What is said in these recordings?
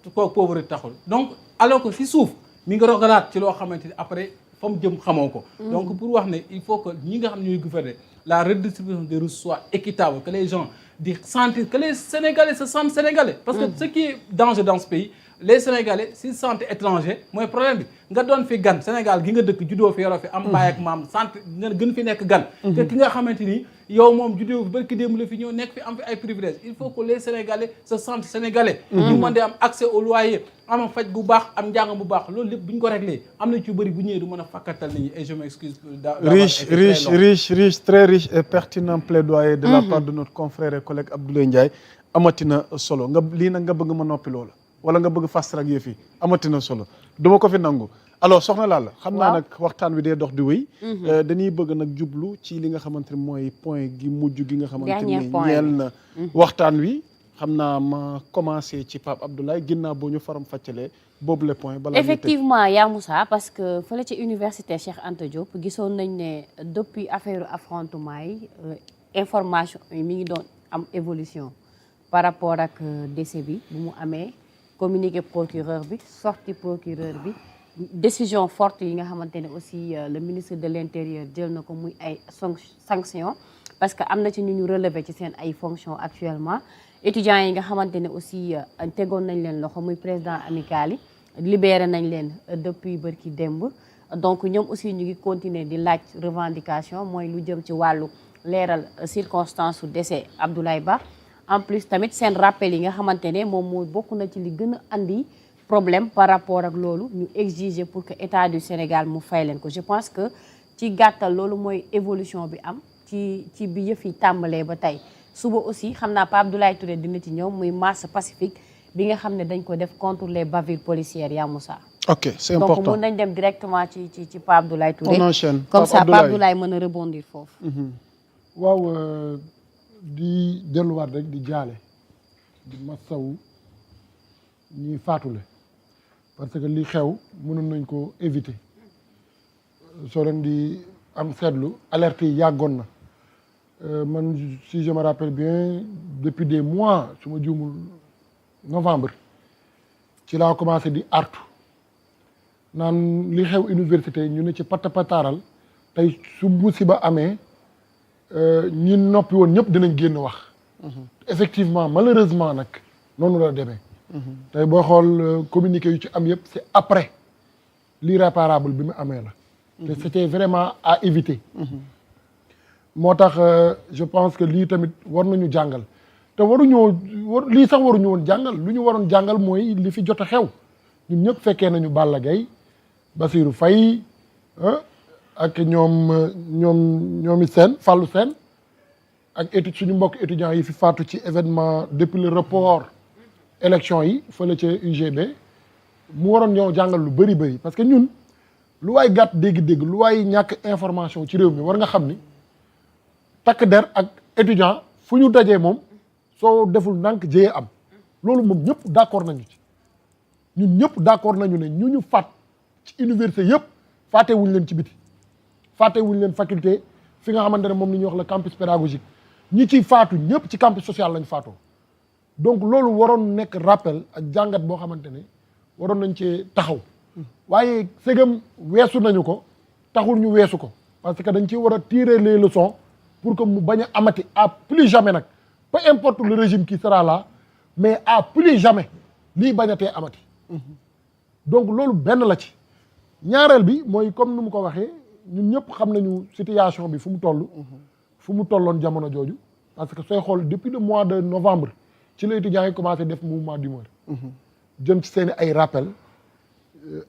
kooku pauvreté taxul donc alors que si suuf mi ngi rogalaat ci loo xamante ni après fa mu jëm xamoo ko. donc pour wax ne il faut que ñi nga xam ne ñooy gouverner la redistribution des ressources soit équitable que les gens di sentir que les Sénégalais se sentent sénégalais. parce que ce qui est danger dans ce pays les Sénégalais s'ils se sentent étrangers mooy problème bi nga doon fi gan Sénégal gi nga dëkk juddoo fi yoroo fi am baay ak maam sant nga gën fi nekk gan. te ki nga xamante ni yow moom juddoo fi barki démb la fi ñëw nekk fi am fi ay privilèges il faut que les Sénégalais se sentent sénégalais. ñu mën di am accès au loyer am faj bu baax am njàng bu baax loolu lépp bu ñu ko réglé am na ci bëri bu ñëwee du mën a fakkatal nit ñi et je m'excuse. riche très riche et pertinent plaidoyer de la part de notre confrère et collègue Abdoulaye Ndiaye amatina solo nga lii nag nga bëgg ma noppi loola wala nga bëgg fast track yëf yi amatina solo duma ko fi nangu alors soxna Lalla xam naa nag waxtaan wi dee dox di wéy dañuy bëgg nag jublu ci li nga xamante ne mooy point gi mujj gi nga xamante ni ñeel na waxtaan wi xam naa ma commencé ci Pape Abdoulaye ginnaaw boo ñu faram fàccalee boobu le point balaa effectivement yaa Moussa parce que fële ci université Cheikh Anta Diop gisoon nañ ne depuis affaire affrontement yi information yi mi ngi doon am évolution par rapport ak décès bi bu mu amee communiqué procureur bi sorti procureur bi décision forte yi nga xamante ne aussi le ministre de l'intérieur jël na ko muy ay sanctions parce que am na ci ñu ñu relever ci seen ay fonctions actuellement étudiants yi nga xamante ne aussi tegoon nañ leen loxo muy président amical yi libéré nañ leen depuis bërki démb donc ñoom aussi ñu ngi continuer di laaj revendication mooy lu jëm ci wàllu leeral circonstance su décès Abdoulaye Ba en plus tamit seen rappel yi nga xamante ne moom moo bokk na ci li gën a andi problème par rapport ak loolu ñu exiger pour que état du Sénégal mu fay leen ko je pense que ci gàttal loolu mooy évolution bi am ci bi yëf yi tàmbalee ba tey suba aussi xam naa Pape Abdoulaye Touré dina ci ñëw muy marche pacifique bi nga xam ne dañ ko def contre les bavures policières yaa Moussa. ok c'est important donc mën nañ dem directement ci Pape Abdoulaye Touré. on enchaîne comme ça Pape Abdoulaye mën a rebondir foofu. waaw di delluwaat rek di jaale di masawu ñuy faatule parce que li xew mënoon nañ ko éviter soo leen di am seetlu alerte yi yàggoon na man si je me rappelle bien depuis des mois su ma juumul novembre ci laa commencé di artu naan li xew université ñu ne ci patapataaral tey su musiba amee ñi noppi woon ñëpp dinañ génn wax effectivement malheureusement nag noonu la demee tey boo xool communiqué yu ci am yëpp c'est après l'irréparable bi mu amee la te c'était vraiment à éviter moo tax je pense que lii tamit war nañu jàngal te lii sax waruñu woon jàngal lu ñu waroon jàngal mooy li fi jot a xew ñun ñëpp fekkee nañu Balla Gaye Bassirou Faye ak ñoomi Sène Fallou Sène ak suñu mbokk étudiants yi fi faatu ci événement depuis le report élection yi fële ca UGB mu waroon ñëw jàngal lu bëri parce que ñun lu waay gàtt dégg-dégg lu waay ñàkk information ci réew mi war nga xam ni takk der ak étudiant fu ñu dajee moom soo deful ndànk jëyee am loolu moom ñëpp d'accord nañu ci ñun ñëpp d'accord nañu ne ñu faat ci université yëpp faate wuñ leen ci biti faate wuñ leen faculté fi nga xamante ne moom la ñuy wax le campus pédagogique ñi ciy faatu ñëpp ci campus social lañ faatoo donc loolu waroon nekk rappel ak jàngat boo xamante ne waroon nañ cee taxaw waaye segam weesu nañu ko taxul ñu weesu ko parce que dañ ci war a tirer les leçons pour que mu bañ a amati à plus jamais nag peu importe le régime qui sera là mais à plus jamais lii bañatee amati donc loolu benn la ci ñaareel bi mooy comme nu mu ko waxee ñun ñëpp xam nañu situation bi fu mu tolloon jamono jooju parce que sooy xool depuis le mois de novembre ci la étudiants yi commencé def mouvement d'humeur jëm ci seen ay rappel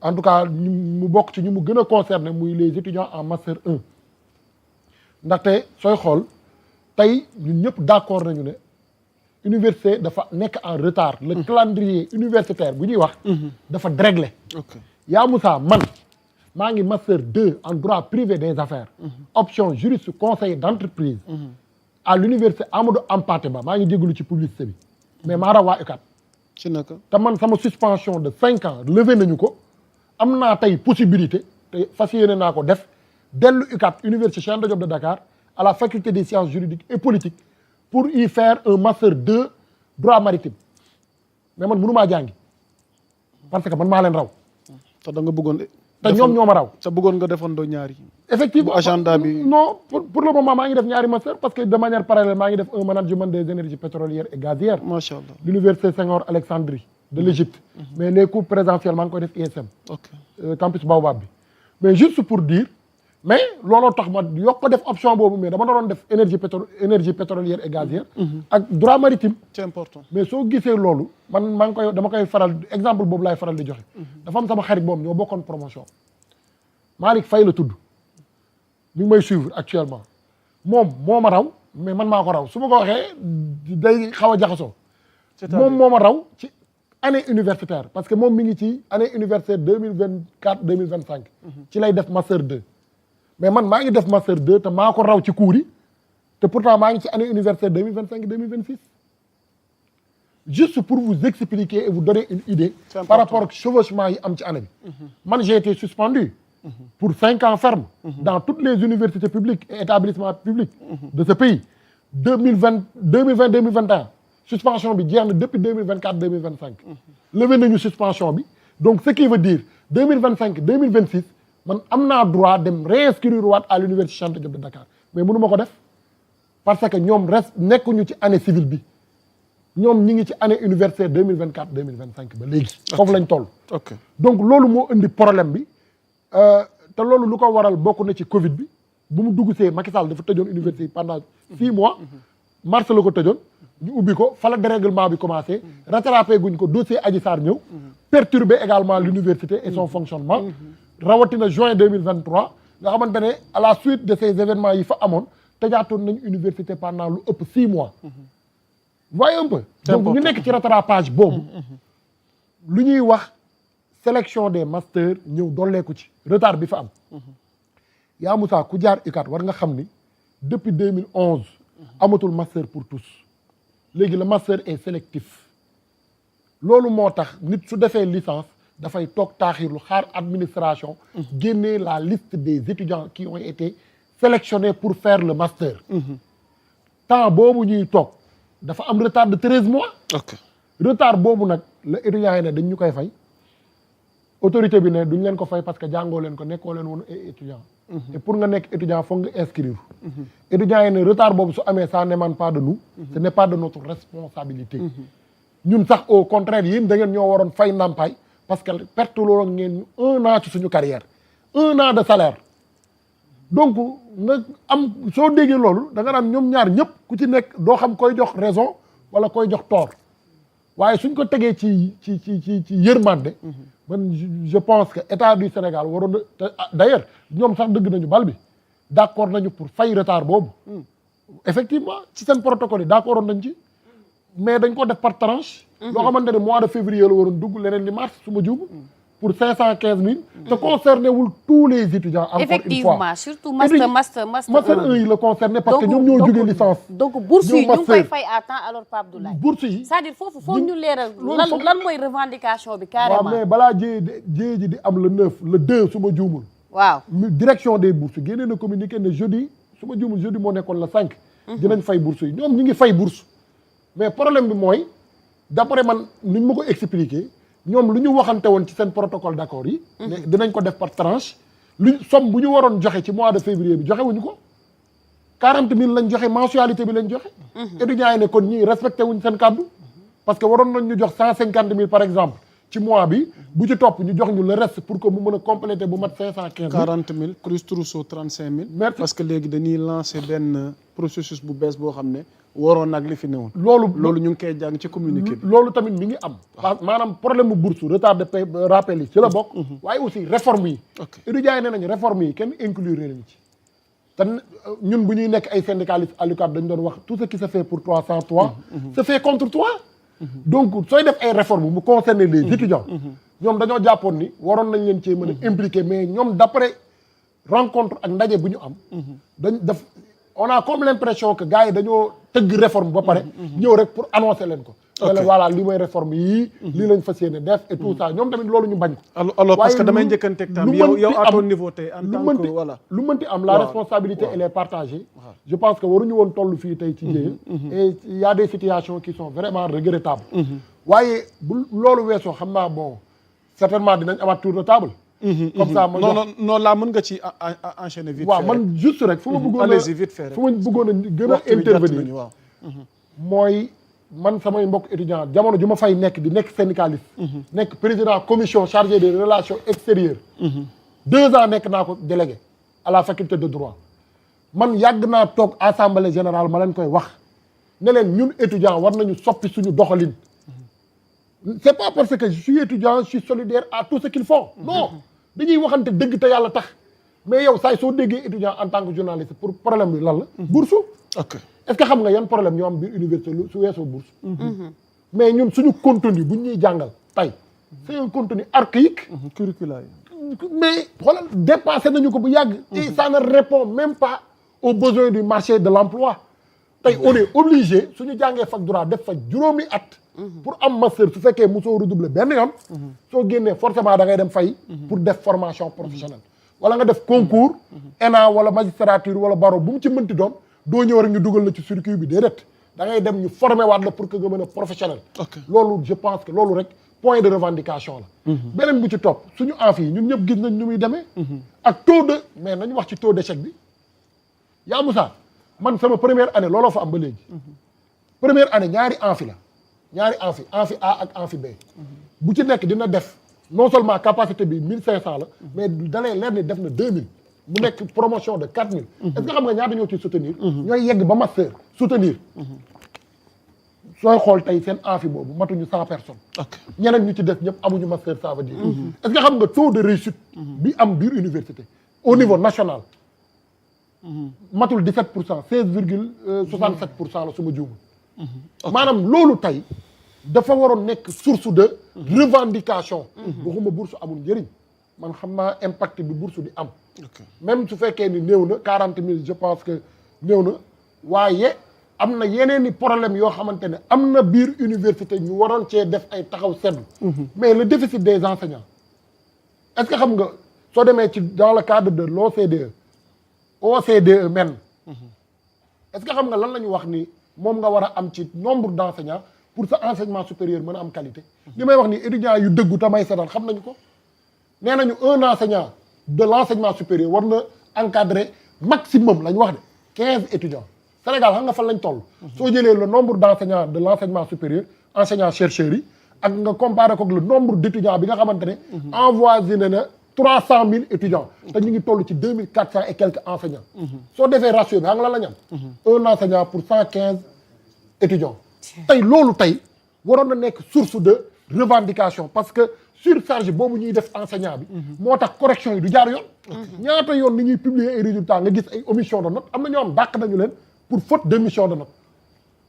en tout cas mu bokk ci ñu mu gën a concerné muy les étudiants en master 1 ndaxte sooy xool tey ñun ñëpp d'accord nañu ne université dafa nekk en retard le calendrier universitaire bu ñuy wax dafa déréglé yaa Moussa man maa ngi master 2 en droit privé des affaires option juriste conseiller d'entreprise à l'université Amadou Hampâté Bâ maa ngi jégalu ci publicité bi mais maa raw waa UCAD ci naka te man sama suspension de 5 ans levé nañu ko am naa tey possibilité te fas yéene naa ko def dellu UCAD université Cheikh Anta Diop de Dakar à la faculté des sciences juridiques et politiques pour y faire un master 2 droit maritime mais man mënumaa jàngi parce que man maa leen raw te da nga bëggoon te ñoom ñoo ma raw te bëggoon nga defoon doo ñaari effectivement bu agenda bi non pour le moment maa ngi def ñaari master parce que de manière parallèle maa ngi def un management des énergies pétrolières et gazières macha allah l'université Senghor Alexandrie de l'Égypte mais les cours présentiels maa ngi koy def ISM ok campus Baobab bi mais juste pour dire mais looloo tax ma yokk ko def option boobu mais dama doon def énergie pétrolière et gazière ak droit maritime c'est important mais soo gisee loolu man maa ngi koy dama koy faral exemple boobu laay faral di joxe dafa am sama xarit boobu ñoo bokkoon promotion Malick Faye la tudd mi ngi may suivre actuellement moom moo ma raw mais man maa ko raw su ma ko waxee day xaw a jaxasoo moom moo ma raw ci année universitaire parce que moom mi ngi ci année universitaire 2024 2025 ci lay def master 2 mais man maa ngi def master 2 te maa ko raw ci cours yi te pourtant maa ngi ci année universitaire 2025 2026 juste pour vous expliquer et vous donner une idée par rapport ak chevauchement yi am ci année bi man j'ai été suspendu pour 5 ans ferme dans toutes les universités publiques et établissements publics de ce pays 2020-2021 suspension bi jeex na depuis 2024-2025 levé nañu suspension bi donc ce qui veut dire 2025-2026 man am naa droit dem réinscrire waat à l'université Cheikh Anta Diop de Dakar mais mënu ma ko def parce que ñoom nekkuñu ci année civile bi ñoom ñi ngi ci année universitaire 2024-2025 ba léegi foofu lañ toll ok donc loolu moo indi problème bi te loolu lu ko waral bokk na ci Covid bi bu mu dugg see Macky Sall dafa tëjoon université pendant 6 mois mars la ko tëjoon ñu ubbi ko fa la dérèglement bi commencé rattrapé guñ ko dossier Adji Sarr ñëw perturber également l'université et son fonctionnement rawatina juin 2023 nga xamante ne à la suite de ces événements yi fa amoon tëjaatoon nañ université pendant lu ëpp 6 mois voyez un peu donc ñu nekk ci rattrapage boobu lu ñuy wax sélection des masters ñëw dolleeku ci retard bi fa am yaa Moussa ku jaar UCAD war nga xam ni depuis 2011 amatul master pour tous léegi le master est sélectif loolu moo tax nit su defee licence dafay toog taaxirlu xaar administration génnee la liste des étudiants qui ont été sélectionnés pour faire le master temps boobu ñuy toog dafa am retard de 13 mois ok retard boobu nag la étudiants yi ne dañ ñu koy fay autorité bi ne duñ leen ko fay parce que jàngoo leen ko nekkoo leen woon ay étudiant et pour nga nekk étudiant foog nga inscrire étudiants yi ne retard boobu su amee ça n'émane pas de nous ce n'est pas de notre responsabilité ñun sax au contraire yéen da ngeen ñoo waroon fay ndàmpaay parce que perte loolu ngeen 1 an ci suñu carrière 1 an de salaire donc nga am soo déggee loolu da nga naan ñoom ñaar ñëpp ku ci nekk doo xam koy jox raison wala koy jox tort waaye suñ ko tegee ci yërmande man je pense que état du Sénégal waroon na te d'ailleurs ñoom sax dëgg nañu bal bi d'accord nañu pour fay retard boobu effectivement ci seen protocole yi d'accord nañ ci mais dañ ko def par tranche loo xamante ne mois de février la waroon dugg leneen li mars su ma juum pour 515 000 te concerné wul tous les étudiants encore effectivement, une fois surtout master master 1 yi la concerné parce que ñoom ñoo jógee licence donc bourse yi ñu ngi koy master. fay à temps alors Pape Abdoulaye bourse yi c'est-à-dire foofu ñu leeral loolu lan mooy revendication bi waaw carrément mais balaa jée ji di am le 9 le 2 su ma juumul waaw direction des bourses génnee na communiqué ne jeudi su ma juumul jeudi moo nekkoon le 5 dinañ fay bourse yi ñoom ñi ngi fay bourse mais problème bi mooy d'après man ni ñu ma ko expliqué ñoom lu ñu waxante woon ci seen protocole d'accord yi ne dinañ ko def par tranche lu somme bu ñu waroon joxe ci mois de février bi joxe wuñu ko 40 000 lañ joxe mensualité bi lañ joxe étudiants yi ne kon ñii respecté wuñ seen kàddu parce que waroon nañ ñu jox 150 000 par exemple ci mois bi bu ci topp ñu jox ñu le reste pour que mu mën a compléter bu mat 515 000 40 000 plus trousseau 35 000 merci parce que léegi dañuy lancer benn processus bu bees boo xam ne waroon nag li fi newoon loolu ñu ngi koy jàng ci communiqué bi loolu tamit mi ngi am maanaam problème mu bourse retard de paie rappel yi ci la bokk waaye aussi réforme yi ok étudiants yi nee nañu réforme yi kenn inclure leen ci te ñun bu ñuy nekk ay syndicalistes à l'UCAD dañu doon wax tout ce qui se fait pour toi sans toi se fait contre toi donc sooy def ay réformes mu concerner les étudiants ñoom dañoo jàppoon ni waroon nañ leen cee mën a impliquer mais ñoom d'après rencontre ak ndaje bu ñu am dañ def on a comme l'impression que gars yi dañoo tëgg réforme ba pare ñëw rek pour annoncer leen ko leen voilà li mooy réforme yii lii lañ fas yéene def et tout ça ñoom tamit loolu ñu bañ ko alors parce que damay njëkkanteeg tam yow à ton niveau tey en tant que voilà lu mënti am la responsabilité elle est partagée je pense que waruñu woon toll fii tey ci jéye et il y a des situations qui sont vraiment regrettables waaye bu loolu weesoo xam naa bon certainement dinañ amaat tour de table. comme ça ma non laa mën nga ci enchaîner vite. waaw man juste rek fu ma bëggoon a allez-y vite fait rek. fu ma bëggoon a gën a intervenir mooy man samay mbokk étudiant jamono ju ma fay nekk di nekk syndicaliste. nekk président commission chargée des relations extérieures. 2 ans nekk naa ko délégué à la faculté de droit. man yàgg naa toog assemblée générale ma leen koy wax ne leen ñun étudiant war nañu soppi suñu doxalin. c'est pas parce que je suis étudiant je suis solidaire à tout ce qu'ils font. non dañuy waxante dëgg te yàlla tax mais yow saay soo déggee étudiant en tant que journaliste pour problème bi lan la. bourse. ok est-ce que xam nga yan problème ñoo am biir université lu su weesoo bourse. mais ñun suñu contenu bu ñuy jàngal tey c'est un contenu archaïque. curricula mais xoolal dépassé nañu ko bu yàgg. et ça ne répond même pas aux besoins du marché de l'emploi. tey on est obligé suñu jàngee fac droit def fa juróomi at. pour am master su fekkee mosoo redoubler benn yoon. soo génnee forcément da ngay dem fay. pour def formation professionnelle. wala nga def concours. ENA wala magistrature wala barreau bu mu ci mënti doon doo ñëw rek ñu dugal la ci circuit bi déedéet da ngay dem ñu former waat la pour que nga mën a professionnel. loolu je pense que loolu rek point de revendication la. beneen bu ci topp suñu amphi yi ñun ñëpp gis nañ ñu muy demee. ak taux de mais nañu wax ci taux d'échec bi. yaa Moussa man sama première année looloo fa am ba léegi. première année ñaari amphi la. ñaari amphi A ak amphi B. bu ci nekk dina def non seulement capacité bi 1500 la. mais dalay leer ni def na 2000. mu nekk promotion de 4000. est-ce que xam nga ñaata ñoo ciy soutenir. ñooy yegg ba master soutenir. sooy xool tey seen amphi boobu matuñu 100 personnes. ñeneen ñu ci def ñëpp amuñu master ça veut dire. est-ce que xam nga taux de réussite. bi am biir université. au niveau national. matul 17% 16,67% la su ma juumul. maanaam loolu tey dafa waroon nekk source de revendication. waxuma bourse amul njëriñ man xam naa impact bi bourse di am. même su fekkee ni néew na 40 000 je pense que néew na waaye am na yeneen i problème yoo xamante ne am na biir université ñu waroon cee def ay taxaw seetlu. mais le déficit des enseignants est-ce que xam nga soo demee ci dans le cadre de l'OCDE men est-ce que xam nga lan la ñu wax ni moom nga war a am ci nombre d'enseignants pour sa enseignement supérieur mën a am qualité. li may wax ni étudiants yu dëggu tamay seetal xam nañu ko nee nañu un enseignant de l'enseignement supérieur war na encadrer maximum la ñu wax de 15 étudiants Sénégal xam nga fan lañ toll. soo jëlee le nombre d'enseignants de l'enseignement supérieur enseignants chercheurs yi ak nga comparé ko ak le nombre d'étudiants bi nga xamante ne. avoisiné na 300 000 étudiants. te ñu ngi toll ci 2400 et quelques enseignants. soo defee ratio bi xam nga lan la ñu am. un enseignant pour 115 étudiants. tey loolu tey waroon na nekk source de revendication parce que surcharge boobu ñuy def enseignant bi. moo tax correction yi du jaar yoon. ñaata yoon ni ñuy publier ay résultats nga gis ay omission de note am na ñoo am dàq nañu leen pour faute d'omission de note.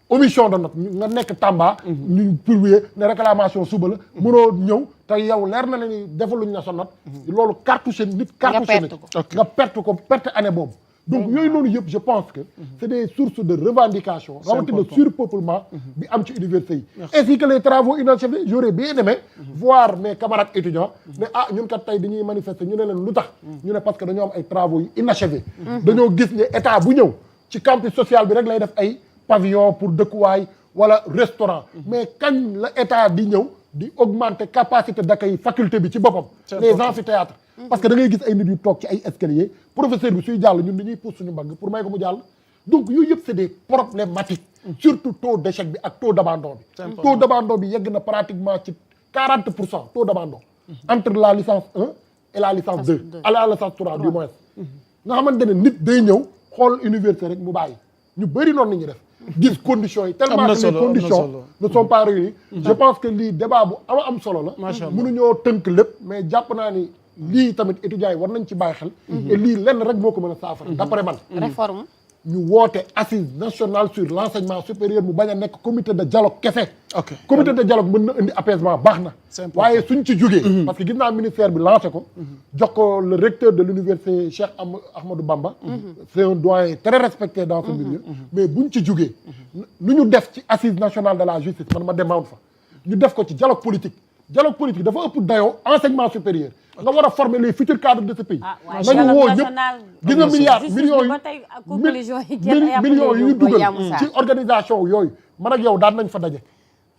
omission de note nga nekk Tamba. ñu publier ne réclamation suba la. mënoo ñëw te yow leer na ni defaluñ na sa note. loolu cartouché nit cartouché nit nga perte ko perte année boobu. donc yooyu noonu yëpp je pense que c'est des sources de revendication rawatina surpeuplement bi am ci université yi ainsi que les travaux inachevés j'aurais bien aimé voir mes camarades étudiants ne ah ñun kat tey dañuy manifester ñu ne leen lu tax ñu ne parce que dañoo am ay travaux yu inachevés dañoo gis ne état bu ñëw ci campus social bi rek lay def ay pavillon pour dëkkuwaay wala restaurant mais kañ la état di ñëw di augmenter capacité d'accueil faculté bi ci boppam les amphithéâtres parce que da ngay gis ay nit yu toog ci ay escalier professeur bi suy jàll ñun dañuy pousse suñu mbagg pour may ko mu jàll donc yooyu yëpp c'est des problématiques surtout taux d'échec bi ak taux d'abandon bi taux d'abandon bi yegg na pratiquement ci 40% taux d'abandon entre la licence 1 et la licence 2 à la licence 3 du moins nga xamante ne nit day ñëw xool université rek mu bàyyi ñu bëri noonu la ñuy def gis conditions yi tellement que les conditions ne sont pas réunies je pense que lii débat bu am solo la mënuñoo tënk lépp mais jàpp naa ni lii tamit étudiants yi war nañ ci bàyyi xel et lii lenn rek moo ko mën a saafara d'après man réforme ñu woote assise nationale sur l'enseignement supérieur mu bañ a nekk comité de dialogue kese comité de dialogue mën na indi apaisement baax na waaye suñ ci jógee parce que gis naa ministère bi lancé ko jox ko le recteur de l'université Cheikh Ahmadou Bamba c'est un doyen très respecté dans ce milieu mais buñ ci jógee lu ñu def ci assise nationale de la justice man ma demoon fa ñu def ko ci dialogue politique dafa ëpp dayoo enseignement supérieur nga war a former les futurs cadres de ce pays nañu woo ñëpp gis nga millions yu ñu dugal ci organisation yooyu man ak yow daan nañ fa daje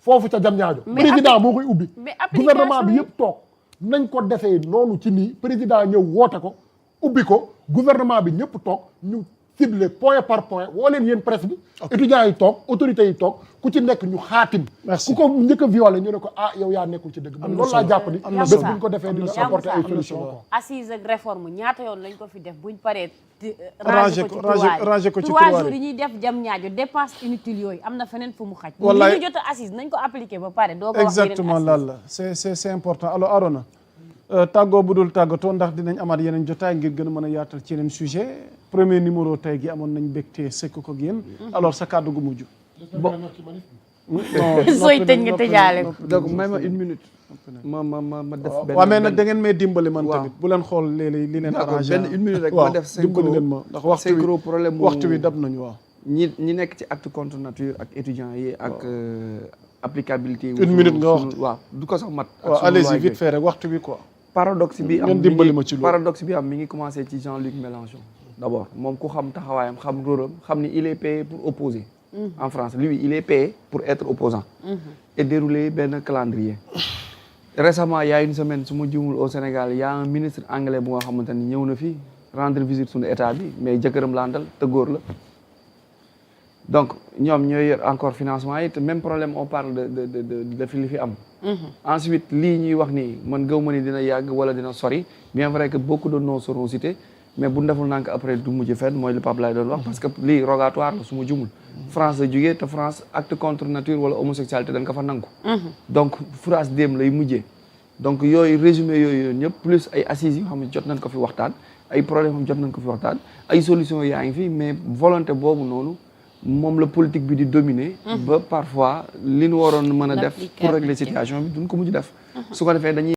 foofu ca Diamniadio président moo koy ubbi gouvernement bi yëpp toog nañ ko defee noonu ci nii président ñëw woote ko ubbi ko gouvernement bi ñëpp toog ñu ciblé point par point woo leen yéen presse bi étudiants yi toog autorités yi toog ku ci nekk ñu xaatim ku ko njëkk a violé ñu ne ko yow yaa nekkul ci dëgg loolu laa jàpp ni bés bu ñu ko defee dina apporter ay solution quoi assise ak réforme ñaata yoon lañ ko fi def buñ paree ranger ko ci 3 jours yi ñuy def jam ñaajo dépense inutile yooyu am na feneen fu mu xaj wallaay li ñu jot a assise nañ ko appliquer ba pare doo ko wax exactement loolu la c'est important alors Arona tàggoo bu dul tàggatoo ndax dinañ amaat yeneen jotaay ngir gën a mën a yaatal ci yeneen sujet premier numéro tey gi amoon nañ mbégte sekk ko ak yéen alors sa kàddu gu mujj sooy tëj nga tëjaale ko donc may ma 1 minute ma def benn waaw mais nag da ngeen may dimbali man tamit bu leen xool léeg-léeg li leen arrangé benn 1 minute rek ma def dimbali leen ma ndax waxtu wi dab nañu waaw ñi nekk ci acte contre nature ak étudiants yi ak applicabilité 1 minute nga wax waaw du ko sax mat waaw allez-y vite fait rek waxtu bi quoi paradoxe bi am ngeen dimbali ma ci loolu paradoxe bi am mi ngi commencé ci Jean-Luc Mélenchon d'abord moom ku xam taxawaayam xam rôlam xam ni il est payé pour opposer en France lui il est payé pour être opposant et dérouler benn calendrier récemment il y a une semaine su ma juumul au Sénégal il y a un ministre anglais bu nga xamante ni ñëw na fi rendre visite suñu état bi mais jëkkëram la àndal te góor la donc ñoom ñooy yor encore financement yi te même problème on parle de fi li fi am ensuite lii ñuy wax nii man gëw ma ni dina yàgg wala dina sori bien vrai que beaucoup de noms seront cités mais bu deful nank après du mujj fenn mooy le Pape lay doon wax parce que lii rogatoire la su ma jumul France la jógee te France acte contre nature wala homosexualité dañ ko fa nangu donc France déem lay mujjee donc yooyu résumé yooyu ñëpp plus ay assises yoo xam ne jot nañ ko fi waxtaan ay problème xam jot nañ ko fi waxtaan ay solution yaa ngi fi mais volonté boobu noonu moom la politique bi di dominer ba parfois li ñu waroon mën a def pour régler situation bi duñ ko mujj def su ko defee dañuy